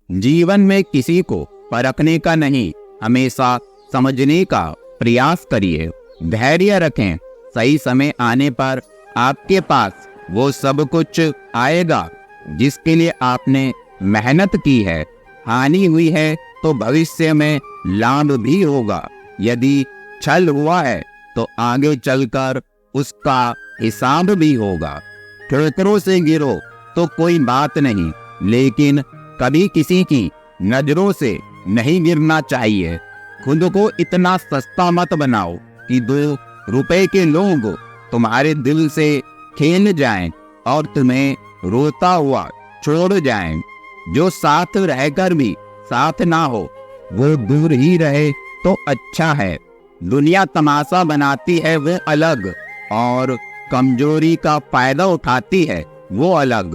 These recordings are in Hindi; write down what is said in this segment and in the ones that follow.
जीवन में किसी को परखने का नहीं, हमेशा समझने का प्रयास करिए। धैर्य रखें, सही समय आने पर आपके पास वो सब कुछ आएगा जिसके लिए आपने मेहनत की है। हानि हुई है तो भविष्य में लाभ भी होगा। यदि छल हुआ है तो आगे चलकर उसका हिसाब भी होगा। ठोकरों से गिरो तो कोई बात नहीं, लेकिन कभी किसी की नजरों से नहीं गिरना चाहिए। खुद को इतना सस्ता मत बनाओ कि 2 रुपए के लोग तुम्हारे दिल से खेल जाएं और तुम्हें रोता हुआ छोड़ जाएं। जो साथ रहकर भी साथ ना हो वो दूर ही रहे तो अच्छा है। दुनिया तमाशा बनाती है वो अलग, और कमजोरी का फायदा उठाती है वो अलग।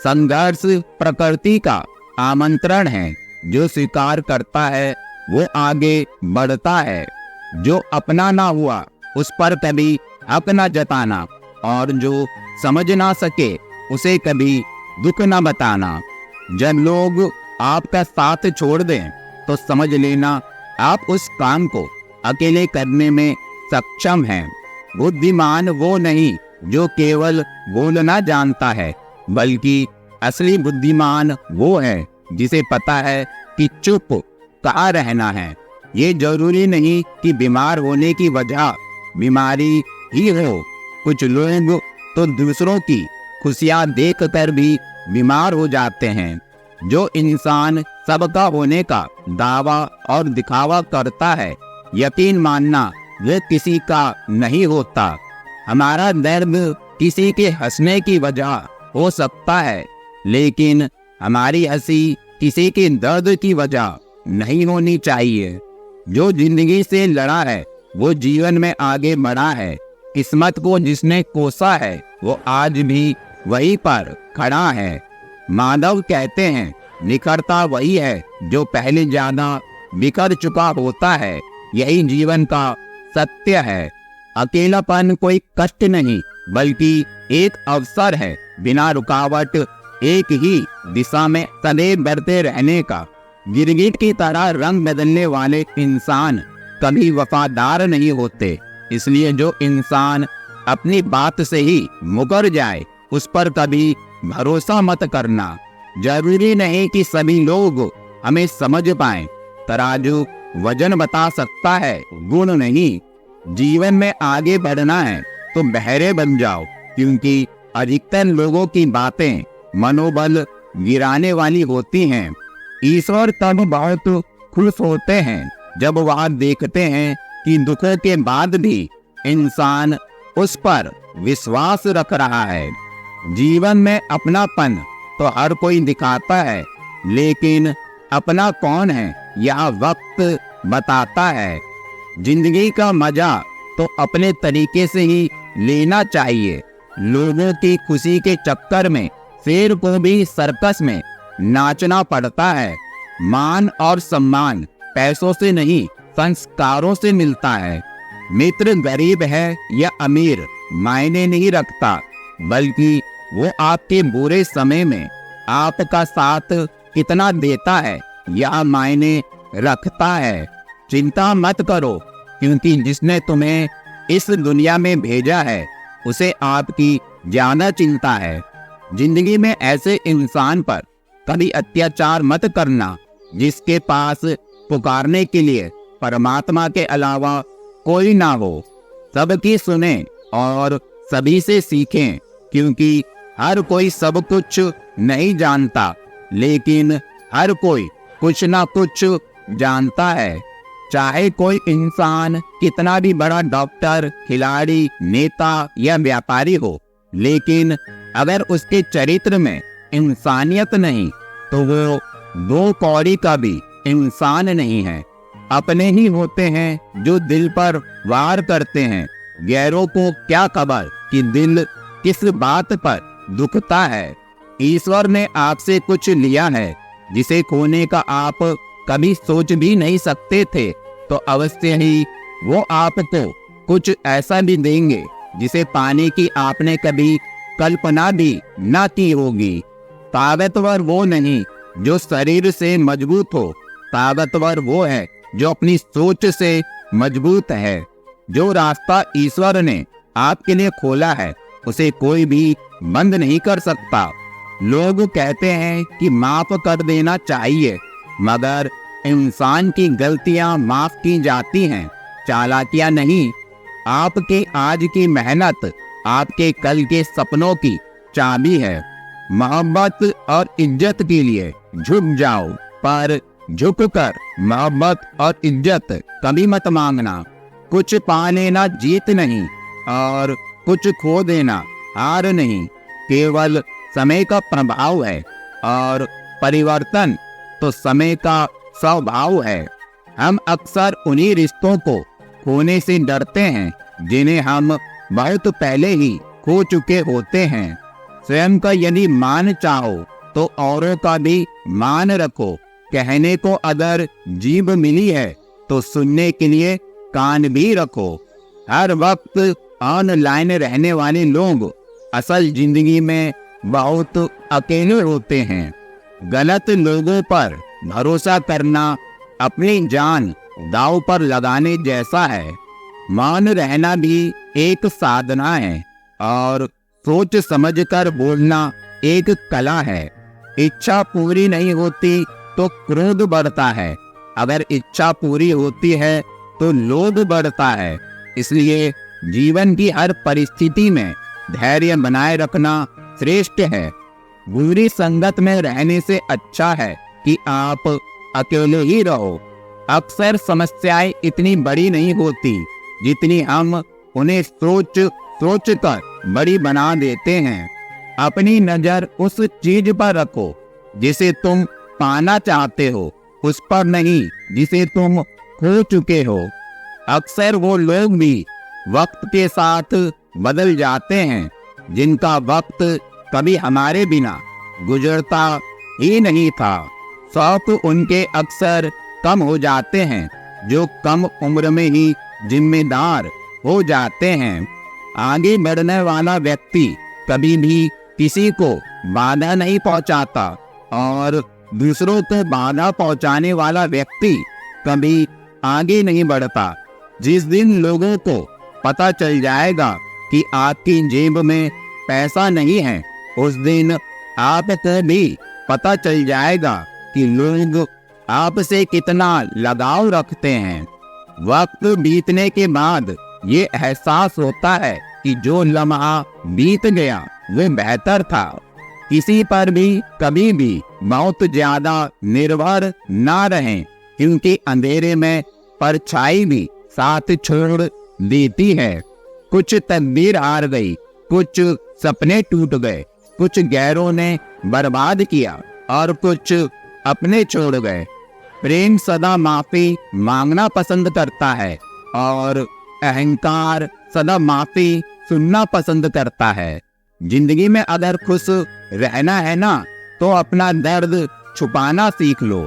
संघर्ष प्रकृति का आमंत्रण है। जो स्वीकार करता है वो आगे बढ़ता है। जो अपना ना हुआ उस पर कभी हक ना जताना, और जो समझ ना सके उसे कभी दुख ना बताना। जब लोग आपका साथ छोड़ दें तो समझ लेना आप उस काम को अकेले करने में सक्षम हैं। बुद्धिमान वो नहीं जो केवल बोलना जानता है, बल्कि असली बुद्धिमान वो है जिसे पता है कि चुप कहाँ रहना है। ये जरूरी नहीं कि बीमार होने की वजह बीमारी ही हो। कुछ लोग तो दूसरों की खुशियाँ देखकर भी बीमार हो जाते हैं। जो इंसान सबका होने का दावा और दिखावा करता है, यकीन मानना वह किसी का नहीं होता। हमारा दर्द किसी के हंसने की वजह हो सकता है, लेकिन हमारी हंसी किसी के दर्द की वजह नहीं होनी चाहिए। जो जिंदगी से लड़ा है वो जीवन में आगे बढ़ा है। किस्मत को जिसने कोसा है वो आज भी वहीं पर खड़ा है। माधव कहते हैं, निखरता वही है जो पहले ज्यादा बिखर चुका होता है। यही जीवन का सत्य है। अकेलापन कोई कष्ट नहीं, बल्कि एक अवसर है। बिना रुकावट एक ही दिशा में सदैव बढ़ते रहने का। गिरगिट की तरह रंग बदलने वाले इंसान कभी वफादार नहीं होते। इसलिए जो इंसान अपनी बात से ही मुकर जाए उस पर कभी भरोसा मत करना। जरूरी नहीं कि सभी लोग हमें समझ पाएं। तराजू वजन बता सकता है, गुण नहीं। जीवन में आगे बढ़ना है तो बहरे बन जाओ, क्योंकि अधिकतर लोगों की बातें मनोबल गिराने वाली होती हैं। ईश्वर तब बहुत खुश होते हैं जब वह देखते हैं कि दुख के बाद भी इंसान उस पर विश्वास रख रहा है। जीवन में अपनापन तो हर कोई दिखाता है, लेकिन अपना कौन है यह वक्त बताता है। जिंदगी का मजा तो अपने तरीके से ही लेना चाहिए। लोगों की खुशी के चक्कर में शेर को भी सर्कस में नाचना पड़ता है। मान और सम्मान पैसों से नहीं, संस्कारों से मिलता है। मित्र गरीब है या अमीर मायने नहीं रखता, बल्कि वो आपके बुरे समय में आपका साथ कितना देता है यह मायने रखता है। चिंता मत करो, क्योंकि जिसने तुम्हें इस दुनिया में भेजा है उसे आपकी ज्यादा चिंता है। जिंदगी में ऐसे इंसान पर कभी अत्याचार मत करना जिसके पास पुकारने के लिए परमात्मा के अलावा कोई ना हो। सबकी सुने और सभी से सीखें, क्योंकि हर कोई सब कुछ नहीं जानता, लेकिन हर कोई कुछ ना कुछ जानता है। चाहे कोई इंसान कितना भी बड़ा डॉक्टर, खिलाड़ी, नेता या व्यापारी हो, लेकिन अगर उसके चरित्र में इंसानियत नहीं तो वो 2 कौड़ी का भी इंसान नहीं है। अपने ही होते हैं जो दिल पर वार करते हैं। गैरों को क्या खबर कि दिल किस बात पर दुखता है। ईश्वर ने आपसे कुछ लिया है जिसे खोने का आप कभी सोच भी नहीं सकते थे, तो अवश्य ही वो आपको कुछ ऐसा भी देंगे जिसे पाने की आपने कभी कल्पना भी न की होगी। ताकतवर वो नहीं जो शरीर से मजबूत हो। ताकतवर वो है जो अपनी सोच से मजबूत है। जो रास्ता ईश्वर ने आपके लिए खोला है उसे कोई भी बंद नहीं कर सकता। लोग कहते हैं कि माफ कर देना चाहिए, मगर इंसान की गलतियां माफ की जाती हैं, चालाकियां नहीं। आपके आज की मेहनत आपके कल के सपनों की चाबी है। मोहब्बत और इज्जत के लिए झुक जाओ, पर झुककर मोहब्बत और इज्जत कभी मत मांगना। कुछ पा लेना जीत नहीं और कुछ खो देना हार नहीं। केवल समय का प्रभाव है और परिवर्तन तो समय का स्वभाव है। हम अक्सर उन्हीं रिश्तों को खोने से डरते हैं जिन्हें हम बहुत पहले ही खो चुके होते हैं। स्वयं का यदि मान चाहो तो औरों का भी मान रखो। कहने को अगर जीभ मिली है तो सुनने के लिए कान भी रखो। हर वक्त ऑनलाइन रहने वाले लोग असल जिंदगी में बहुत अकेले होते हैं। गलत लोगों पर भरोसा करना अपनी जान दांव पर लगाने जैसा है। मौन रहना भी एक साधना है और सोच समझकर बोलना एक कला है। इच्छा पूरी नहीं होती तो क्रोध बढ़ता है, अगर इच्छा पूरी होती है तो लोभ बढ़ता है। इसलिए जीवन की हर परिस्थिति में धैर्य बनाए रखना श्रेष्ठ है। बुरी संगत में रहने से अच्छा है कि आप अकेले ही रहो। अक्सर समस्याएं इतनी बड़ी नहीं होती जितनी हम उन्हें सोच कर बड़ी बना देते हैं। अपनी नजर उस चीज पर रखो जिसे तुम पाना चाहते हो, उस पर नहीं जिसे तुम खो चुके हो। अक्सर वो लोग भी वक्त के साथ बदल जाते हैं जिनका वक्त कभी हमारे बिना गुजरता ही नहीं था। शौक उनके अक्सर कम हो जाते हैं जो कम उम्र में ही जिम्मेदार हो जाते हैं। आगे बढ़ने वाला व्यक्ति कभी भी किसी को बाधा नहीं पहुंचाता और दूसरों को बाधा पहुंचाने वाला व्यक्ति कभी आगे नहीं बढ़ता। जिस दिन लोगों को पता चल जाएगा कि आपकी जेब में पैसा नहीं है, उस दिन आपको भी पता चल जाएगा कि लोग आपसे कितना लगाव रखते हैं। वक्त बीतने के बाद ये एहसास होता है कि जो लम्हा बीत गया वह बेहतर था। किसी पर भी कभी भी बहुत ज्यादा निर्भर ना रहें, क्योंकि अंधेरे में परछाई भी साथ छोड़ देती है। कुछ तकदीर हार गई, कुछ सपने टूट गए, कुछ गैरों ने बर्बाद किया और कुछ अपने छोड़ गए। प्रेम सदा माफी मांगना पसंद करता है और अहंकार सदा माफी सुनना पसंद करता है। जिंदगी में अगर खुश रहना है ना, तो अपना दर्द छुपाना सीख लो।